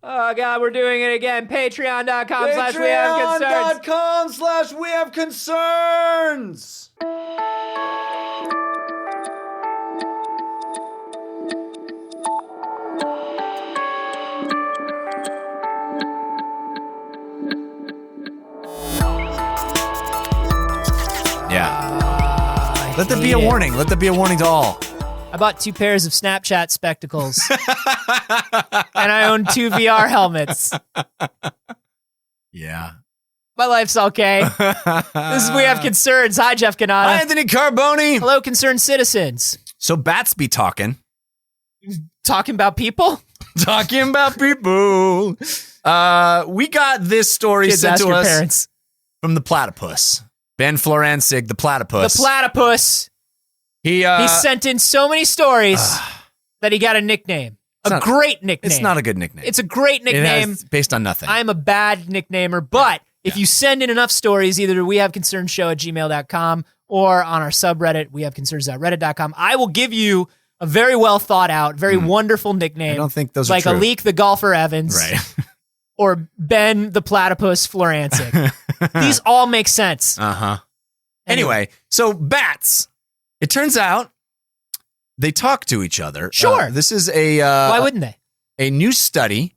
Oh, God, we're doing it again. Patreon.com/wehaveconcerns. Patreon.com/wehaveconcerns. Yeah. Let there be a warning. Let there be a warning to all. I bought 2 pairs of Snapchat spectacles. And I own 2 VR helmets. Yeah. My life's okay. This is We Have Concerns. Hi, Jeff Canada. Hi, Anthony Carboni. Hello, concerned citizens. So bats be talking. Talking about people? Talking about people. We got this story Kids, sent ask to your us parents. from the platypus. Ben Florancig, the platypus. The platypus. He sent in so many stories that he got a nickname. Great nickname. It's not a good nickname. It's a great nickname. It's based on nothing. I'm a bad nicknamer, but if you send in enough stories, either to wehaveconcernshow@gmail.com or on our subreddit, wehaveconcerns.reddit.com, I will give you a very well thought out, very wonderful nickname. I don't think those are like true. Alik the Golfer Evans. Right. Or Ben the Platypus Florancig. These all make sense. Uh-huh. Anyway, so bats, it turns out they talk to each other. Sure. This is a... Why wouldn't they? A new study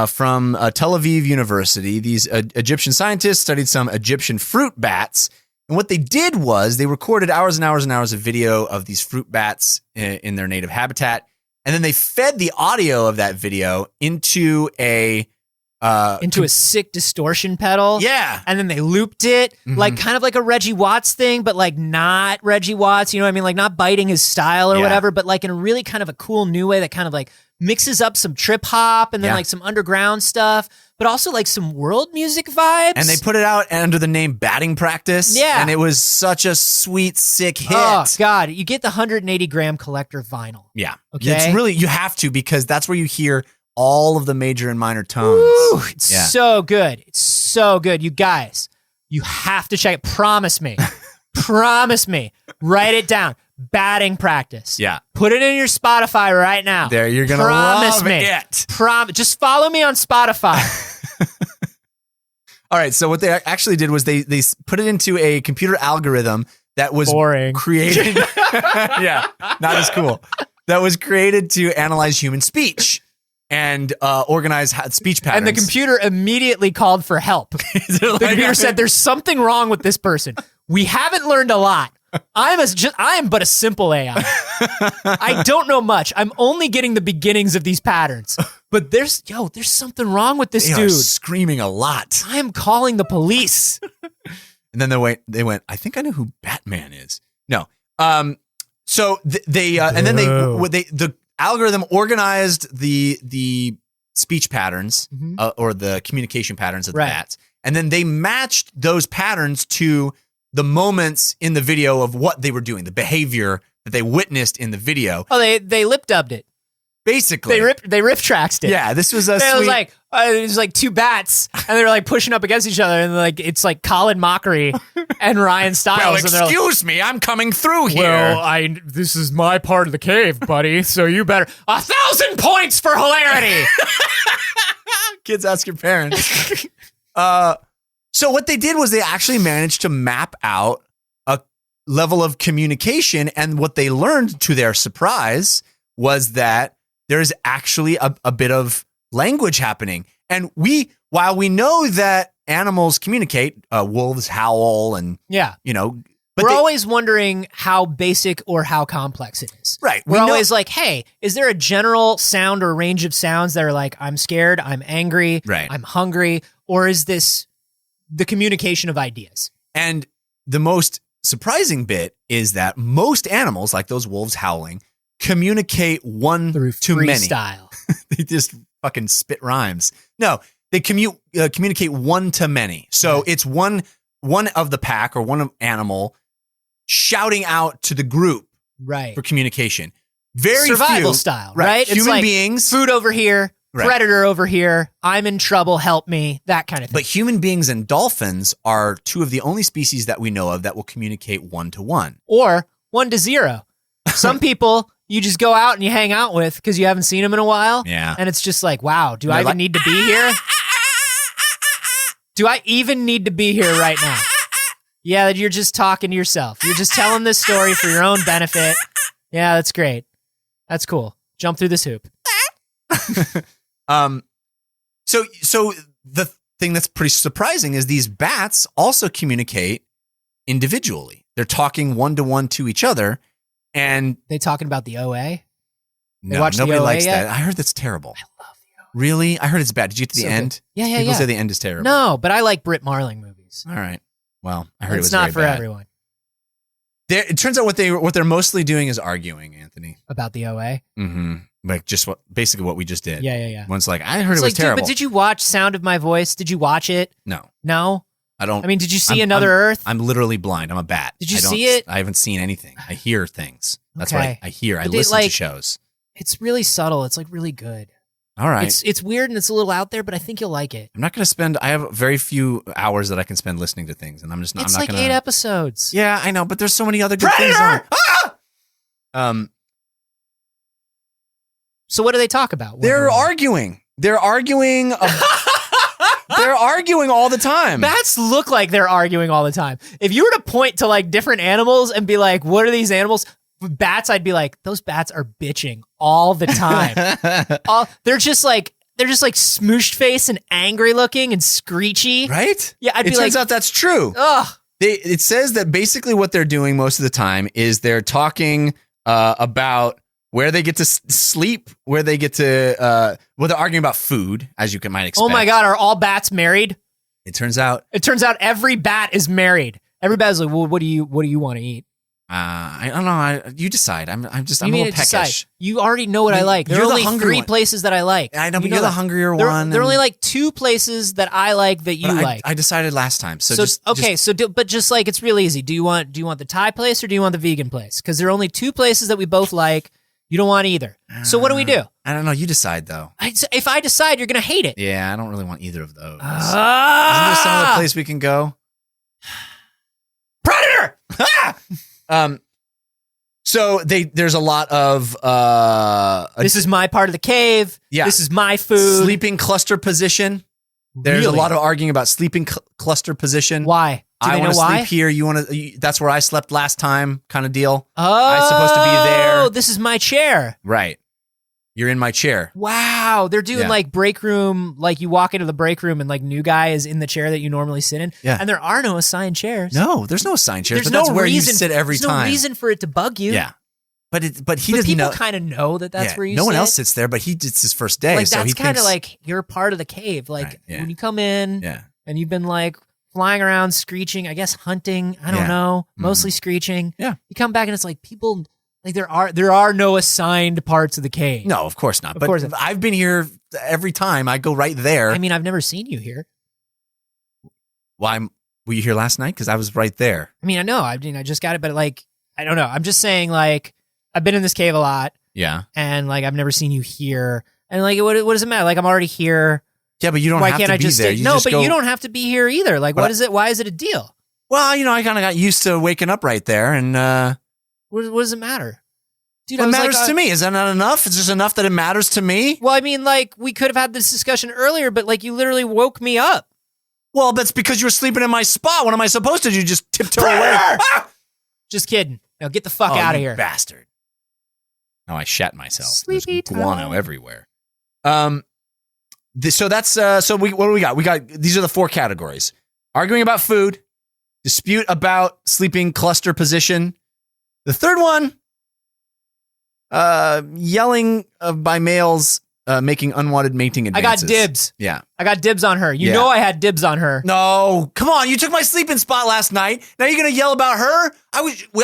from Tel Aviv University. These Egyptian scientists studied some Egyptian fruit bats. And what they did was they recorded hours and hours and hours of video of these fruit bats in their native habitat. And then they fed the audio of that video into a sick distortion pedal. Yeah. And then they looped it like kind of like a Reggie Watts thing, but like not Reggie Watts, you know what I mean? Like not biting his style or whatever, but like in a really kind of a cool new way that kind of like mixes up some trip hop and then like some underground stuff, but also like some world music vibes. And they put it out under the name Batting Practice. Yeah. And it was such a sweet, sick hit. Oh, God. You get the 180 gram collector vinyl. Yeah. Okay. It's really, you have to, because that's where you hear all of the major and minor tones. Ooh, it's so good. It's so good. You guys, you have to check it. Promise me. Promise me. Write it down. Batting Practice. Yeah. Put it in your Spotify right now. There, you're going to Promise love me. it. Just follow me on Spotify. All right. So what they actually did was they put it into a computer algorithm that was created. Yeah. Not as cool. That was created to analyze human speech and organize speech patterns. And the computer immediately called for help. The computer said, there's something wrong with this person. We haven't learned a lot. I am but a simple AI. I don't know much. I'm only getting the beginnings of these patterns. But there's something wrong with this they dude. Are screaming a lot. I am calling the police. And then they went, I think I know who Batman is. No. So the algorithm organized the speech patterns or the communication patterns of the bats. And then they matched those patterns to the moments in the video of what they were doing, the behavior that they witnessed in the video. Oh, they lip dubbed it. Basically. They riff tracked it. Yeah, this was a it was like 2 bats, and they were like pushing up against each other, and like it's like Colin Mockery and Ryan Stiles. Well, excuse me, I'm coming through here. Well, this is my part of the cave, buddy, so you better 1,000 points for hilarity. Kids, ask your parents. So what they did was they actually managed to map out a level of communication, and what they learned, to their surprise, was that there's actually a bit of language happening. And while we know that animals communicate, wolves howl and, but we're always wondering how basic or how complex it is. Right. We're always like, hey, is there a general sound or range of sounds that are like, I'm scared, I'm angry, I'm hungry, or is this the communication of ideas? And the most surprising bit is that most animals, like those wolves howling, communicate one to many. Freestyle. They just fucking spit rhymes. No, they communicate one to many. So it's one of the pack or one animal shouting out to the group for communication. Very survival few, style, right? Human it's like beings, food over here, predator over here, I'm in trouble, help me, that kind of thing. But human beings and dolphins are 2 of the only species that we know of that will communicate 1 to 1. Or 1 to 0. Some people you just go out and you hang out with because you haven't seen them in a while. Yeah. And it's just like, wow, do I even need to be here? Do I even need to be here right now? Yeah, you're just talking to yourself. You're just telling this story for your own benefit. Yeah, that's great. That's cool. Jump through this hoop. So the thing that's pretty surprising is these bats also communicate individually. They're talking one-to-one to each other, and They talking about the OA? no, watched the nobody OA likes yet? that. I heard that's terrible. I love the OA. Really? I heard it's bad. Did you get to the So end? good. Yeah, People say the end is terrible. No, but I like Britt Marling movies. All right. Well, I heard It's it was not very for bad. everyone. It turns out what they're mostly doing is arguing, Anthony. About the OA? Mm-hmm. Like just basically what we just did. Yeah. One's like, I heard It's it was like, terrible. dude, but did you watch Sound of My Voice? Did you watch it? No, No? I don't. I mean, did you see I'm- Another Earth? I'm literally blind. I'm a bat. Did you I don't- see it? I haven't seen anything. I hear things. That's what Okay. I hear. I But they, listen to like- shows. It's really subtle. It's like really good. All right. It's weird and it's a little out there, but I think you'll like it. I'm not going to spend. I have very few hours that I can spend listening to things, and I'm just not. It's I'm not like gonna, 8 episodes. Yeah, I know, but there's so many other good things on. Ah! So what do they talk about? They're arguing. They're arguing. They're arguing all the time. Bats look like they're arguing all the time. If you were to point to like different animals and be like, what are these animals? Bats, I'd be like, those bats are bitching all the time. They're just like smooshed face and angry looking and screechy. Right? Yeah, I'd it be turns like, out that's true. ugh. It says that basically what they're doing most of the time is they're talking about where they get to sleep, where they get to, they're arguing about food, as you might expect. Oh my God, are all bats married? It turns out every bat is married. Every bat is like, well, what do you want to eat? I don't know. You decide. I'm a You little need to decide. peckish. You already know what I like. There are You're the only hungry 3 one. places that I like. I know, but You you're the that. hungrier There one. are only and- like 2 places that I like that you but like. I decided last time. So just okay, just- but just like it's real easy. Do you want the Thai place or do you want the vegan place? Because there are only 2 places that we both like. You don't want either. So what do we do? I don't know. You decide though. If I decide, you're gonna hate it. Yeah, I don't really want either of those. Isn't Ah! there some other place we can go? Predator. So there's a lot of This is my part of the cave. Yeah. This is my food. sleeping cluster position. There's Really? a lot of arguing about sleeping cluster position. Why? Do I they want know to why? sleep here. You want to? That's where I slept last time, kind of deal. Oh, I'm supposed to be there. This is my chair. Right. You're in my chair. Wow, they're doing Yeah. like break room. Like you walk into the break room and like new guy is in the chair that you normally sit in. Yeah. And there are no assigned chairs. No, there's no assigned chairs. There's But no that's where reason. you sit every there's time. no reason for it to bug you. Yeah. But he But doesn't people know. kind of know that that's Yeah, where you. no one sit. else sits there, but it's his first day, Like so that's he kind of thinks. like you're part of the cave. Like Right, yeah. when you come in Yeah. and you've been like flying around, screeching. I guess hunting. I don't Yeah. know. Mhm. Mostly screeching. Yeah. You come back and it's like people. Like there are no assigned parts of the cave. No, of course not. Of But course not. I've been here every time. I go right there. I mean, I've never seen you here. Were you here last night? Because I was right there. I mean, I know. I mean, I just got it, but like, I don't know. I'm just saying, like, I've been in this cave a lot, Yeah. and like, I've never seen you here. And like, what does it matter? Like, I'm already here. Yeah, but you don't Why have can't to I be just there. stay? You No, just but go, you don't have to be here either. Like, But- what is it? Why is it a deal? Well, I kind of got used to waking up right there, and What does it matter? Dude, I what was matters like, to me? Is that not enough? It's just enough that it matters to me. Well, I mean, like, we could have had this discussion earlier, but like, you literally woke me up. Well, that's because you were sleeping in my spot. What am I supposed to do? Just tiptoe away? Predator! Ah! Just kidding. Now get the fuck Oh, out of you here. bastard! Now I shat myself. Sleepy There's guano time. everywhere. So that's so what do we got? We got these are the 4 categories: arguing about food, dispute about sleeping cluster position. The third one, yelling by males making unwanted mating I got advances. dibs. Yeah. I got dibs on her. You Yeah. know I had dibs on her. No, come on! You took my sleeping spot last night. Now you're gonna yell about her? I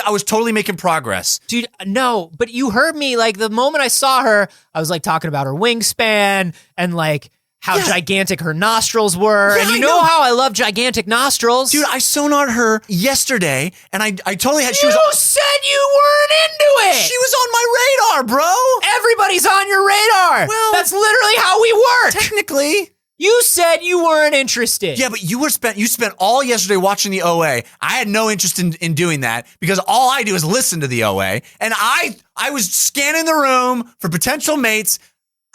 was totally making progress. Dude, no, but you heard me. Like, the moment I saw her, I was like talking about her wingspan and like how Yeah. gigantic her nostrils were. Yeah, and you I know know. how I love gigantic nostrils. Dude, I sonar'd her yesterday, and I totally had. She you was. said you weren't into it. She was on my radar, bro. Everybody's on your radar. Well- That's literally how we work. Technically, You said you weren't interested. Yeah, but you spent all yesterday watching the OA. I had no interest in doing that because all I do is listen to the OA. And I was scanning the room for potential mates.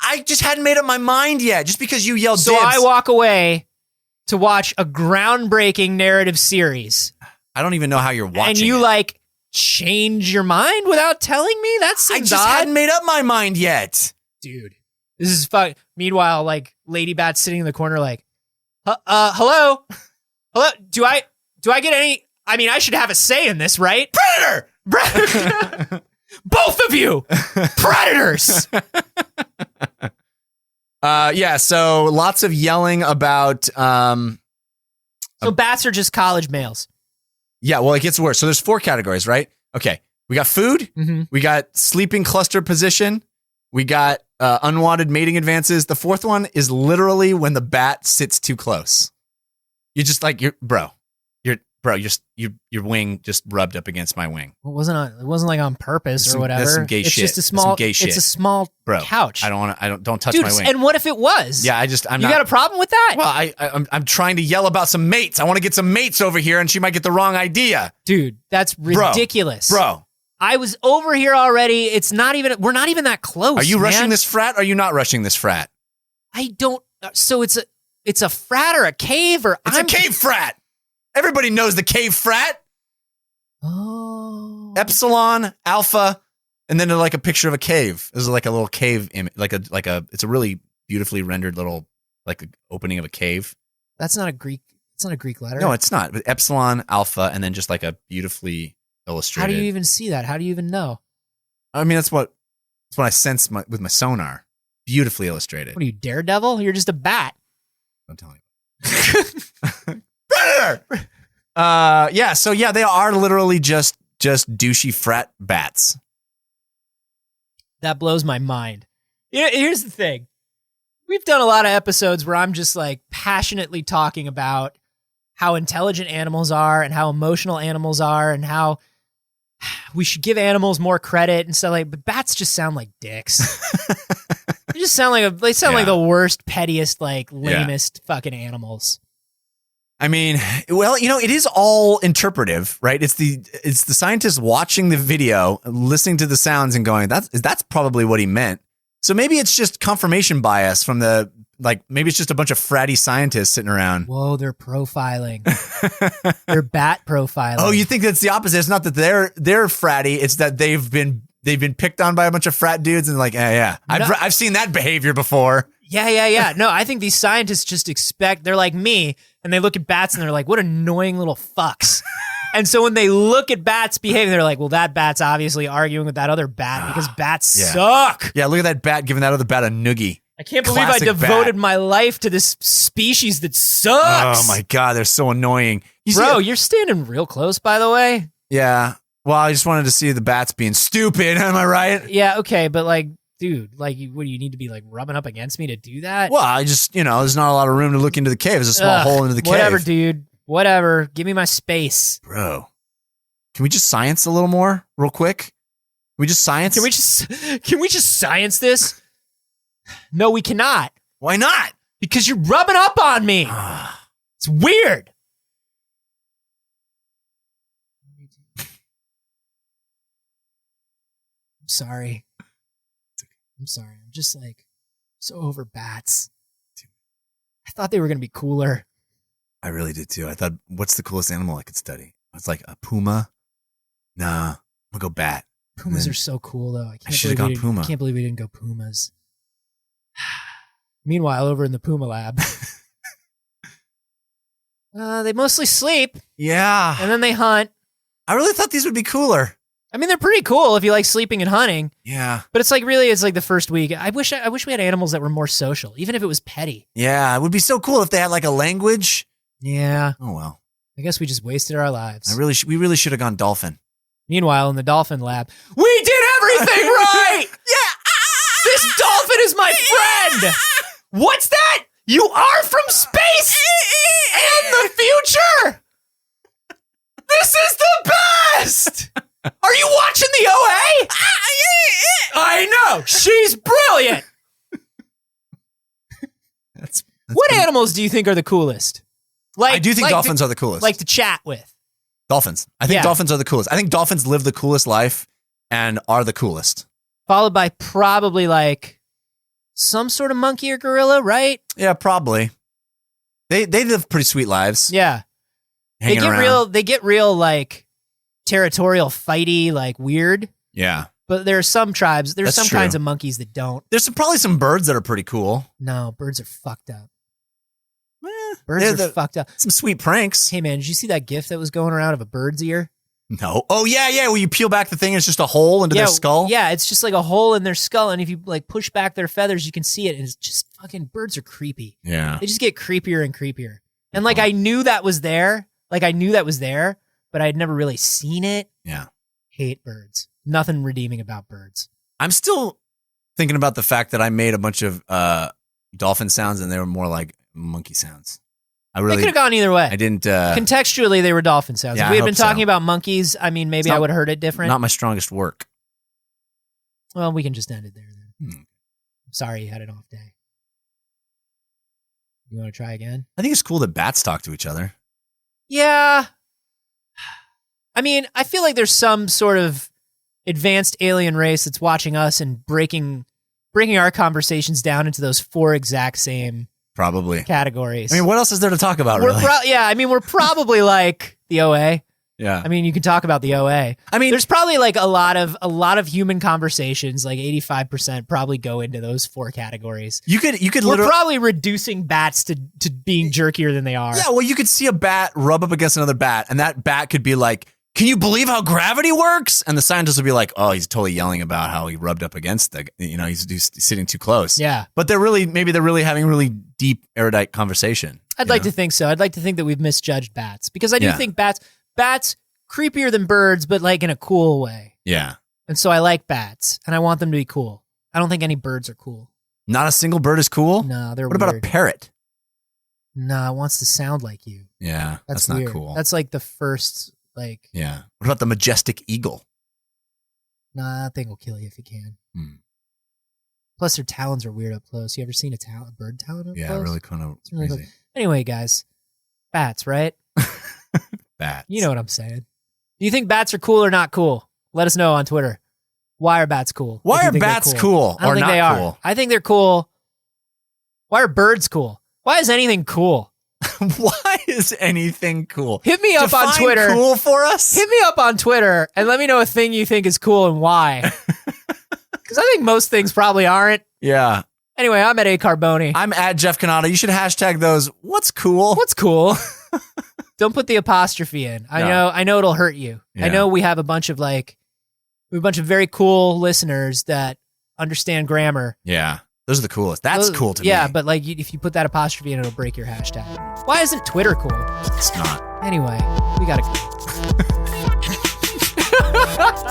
I just hadn't made up my mind yet, just because you yelled So dibs. I walk away to watch a groundbreaking narrative series. I don't even know how you're watching And you it. change your mind without telling me? That seems I just odd. hadn't made up my mind yet. Dude, this is fun. Meanwhile, Lady Bat's sitting in the corner hello? Hello? Do I get any? I mean, I should have a say in this, right? Predator! Both of you! Predators! Yeah, so lots of yelling about... So bats are just college males. Yeah, well, it gets worse. So there's 4 categories, right? Okay, we got food. Mm-hmm. We got sleeping cluster position. We got unwanted mating advances. The 4th one is literally when the bat sits too close. You're just like, your wing just rubbed up against my wing. It wasn't like on purpose or whatever. That's some gay it's shit. just a small. That's some gay shit. It's a small Bro, couch. Don't touch Dude, my wing. and what if it was? Yeah, I'm you not. got a problem with that? Well, I'm trying to yell about some mates. I want to get some mates over here, and she might get the wrong idea. Dude, that's ridiculous. Bro. I was over here already. We're not even that close. Are you man. rushing this frat? Or are you not rushing this frat? I don't. So it's a frat or a cave or It's a cave frat. Everybody knows the cave frat. Oh. Epsilon, Alpha, and then like a picture of a cave. This is like a little cave image, it's a really beautifully rendered little like opening of a cave. That's not a Greek. It's not a Greek letter. No, it's not. But Epsilon, Alpha, and then just like a beautifully illustrated. How do you even see that? How do you even know? I mean, that's what I sense with my sonar. Beautifully illustrated. What are you, Daredevil? You're just a bat. Don't tell me. Predator. Yeah. So yeah, they are literally just douchey frat bats. That blows my mind. Here's the thing. We've done a lot of episodes where I'm just like passionately talking about how intelligent animals are and how emotional animals are and how we should give animals more credit and stuff but bats just sound like dicks. They just sound like like the worst, pettiest, lamest fucking animals. I mean, well, it is all interpretive, right? It's the scientists watching the video, listening to the sounds and going, that's probably what he meant. So maybe it's just confirmation bias from maybe it's just a bunch of fratty scientists sitting around. Whoa, they're profiling. They're bat profiling. Oh, you think that's the opposite? It's not that they're fratty. It's that they've been picked on by a bunch of frat dudes and yeah. I've seen that behavior before. Yeah. No, I think these scientists just they're like me, and they look at bats and they're like, what annoying little fucks. And so when they look at bats behaving, they're like, well, that bat's obviously arguing with that other bat because bats suck. Yeah, look at that bat giving that other bat a noogie. I can't believe I devoted my life to this species that sucks. Oh my God, they're so annoying. Bro, you're standing real close, by the way. Yeah. Well, I just wanted to see the bats being stupid. Am I right? Yeah, okay, but dude, what do you need to be rubbing up against me to do that? Well, I just, there's not a lot of room to look into the cave. There's a small hole into the cave. Whatever, dude. Whatever. Give me my space. Bro. Can we just science a little more real quick? Can we just science? Can we just science this? No, we cannot. Why not? Because you're rubbing up on me. It's weird. I'm sorry. I'm just so over bats. I thought they were going to be cooler. I really did too. I thought, what's the coolest animal I could study? It's like a puma. Nah, I'm gonna go bat. Pumas are so cool though. I should have gone puma. I can't believe we didn't go pumas. Meanwhile, over in the puma lab, they mostly sleep. Yeah. And then they hunt. I really thought these would be cooler. I mean, they're pretty cool if you like sleeping and hunting. Yeah. But it's it's the first week. I wish we had animals that were more social, even if it was petty. Yeah, it would be so cool if they had a language. Yeah. Oh well. I guess we just wasted our lives. We really should have gone dolphin. Meanwhile, in the dolphin lab, we did everything right. Yeah. This dolphin is my friend. What's that? You are from space and the future. This is the best. Are you watching the OA? I know. She's brilliant. What animals do you think are the coolest? I do think dolphins are the coolest. Like to chat with. Dolphins. I think dolphins are the coolest. I think dolphins live the coolest life and are the coolest. Followed by probably like some sort of monkey or gorilla, right? Yeah, probably. They live pretty sweet lives. Yeah. Hanging around. They get real like territorial, fighty, like weird. Yeah. But there are some tribes, there's That's some true. kinds of monkeys that don't. There's probably some birds that are pretty cool. No, birds are fucked up. Eh, Birds are fucked up. Some sweet pranks. Hey man, did you see that GIF that was going around of a bird's ear? No. Oh yeah. Where you peel back the thing, and it's just a hole into their skull. Yeah, it's just like a hole in their skull, and if you like push back their feathers, you can see it. And it's just fucking birds are creepy. Yeah. They just get creepier and creepier. And like I knew that was there. But I had never really seen it. Yeah. Hate birds. Nothing redeeming about birds. I'm still thinking about the fact that I made a bunch of dolphin sounds, and they were more like monkey sounds. It could have gone either way. I didn't. Contextually, they were dolphin sounds. Yeah, if we I had been hope so. talking about monkeys, I mean, maybe I would have heard it different. Not my strongest work. Well, we can just end it there then. Hmm. I'm sorry you had an off day. You want to try again? I think it's cool that bats talk to each other. Yeah. I mean, I feel like there's some sort of advanced alien race that's watching us and breaking our conversations down into those 4 exact same Probably. categories. I mean, what else is there to talk about, really? We're probably like the OA. Yeah. I mean, you can talk about the OA. I mean, there's probably like a lot of human conversations, like 85% probably go into those 4 categories. You could We're literally probably reducing bats to being jerkier than they are. Yeah, well, you could see a bat rub up against another bat, and that bat could be like, "Can you believe how gravity works?" And the scientist would be like, "Oh, he's totally yelling about how he rubbed up against he's sitting too close." Yeah. But they're really having a really deep, erudite conversation. I'd like to think so. I'd like to think that we've misjudged bats because I do think bats creepier than birds, but like in a cool way. Yeah. And so I like bats and I want them to be cool. I don't think any birds are cool. Not a single bird is cool? No, they're What weird. about a parrot? No, it wants to sound like you. Yeah, that's weird. not cool. That's like the first, like... Yeah. What about the majestic eagle? Nah, that thing will kill you if you can. Hmm. Plus, their talons are weird up close. You ever seen a bird talon up close? Really kind of really crazy. cool. Anyway, guys, bats, right? Bats. You know what I'm saying. Do you think bats are cool or not cool? Let us know on Twitter. Why are bats cool? Why if you are think they're bats cool I don't or think not they are. cool? I think they're cool. Why are birds cool? Why is anything cool? Why is anything cool? Hit me up on Define Twitter. cool for us? Hit me up on Twitter and let me know a thing you think is cool and why. Because I think most things probably aren't. Yeah. Anyway, I'm at A Carboni. I'm at Jeff Canada. You should hashtag those. What's cool? What's cool? Don't put the apostrophe in. I know it'll hurt you. Yeah. I know we have a bunch of very cool listeners that understand grammar. Yeah. Those are the coolest. That's cool to me. Yeah, but like if you put that apostrophe in, it'll break your hashtag. Why isn't Twitter cool? It's not. Anyway, we gotta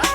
go.